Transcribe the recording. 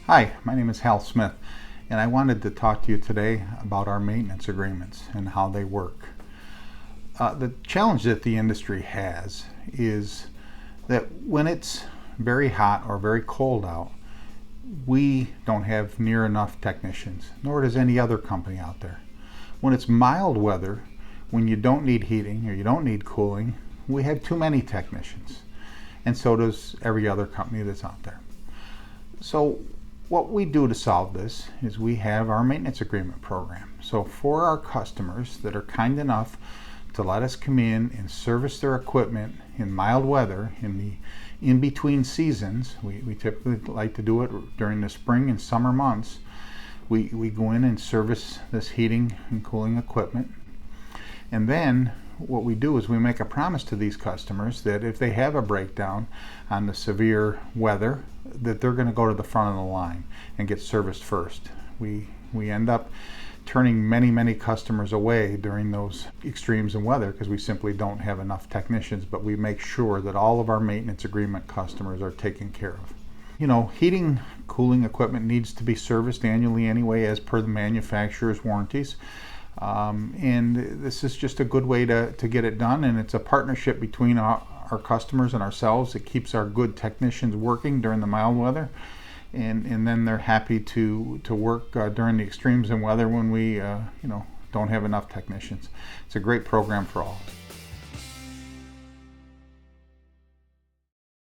Hi, my name is Hal Smith, and I wanted to talk to you today about our maintenance agreements and how they work. The challenge that the industry has is that when it's very hot or very cold out, we don't have near enough technicians, nor does any other company out there. When it's mild weather, when you don't need heating or you don't need cooling, we have too many technicians, and so does every other company that's out there. So what we do to solve this is we have our maintenance agreement program. So for our customers that are kind enough to let us come in and service their equipment in mild weather, in the in-between seasons, we typically like to do it during the spring and summer months. We go in and service this heating and cooling equipment. And then what we do is we make a promise to these customers that if they have a breakdown on the severe weather, that they're going to go to the front of the line and get serviced first. We end up turning many customers away during those extremes in weather because we simply don't have enough technicians, but we make sure that all of our maintenance agreement customers are taken care of. You know, heating, cooling equipment needs to be serviced annually anyway as per the manufacturer's warranties. And this is just a good way to get it done, and it's a partnership between our customers and ourselves. It keeps our good technicians working during the mild weather, and then they're happy to work during the extremes in weather when we don't have enough technicians. It's a great program for all.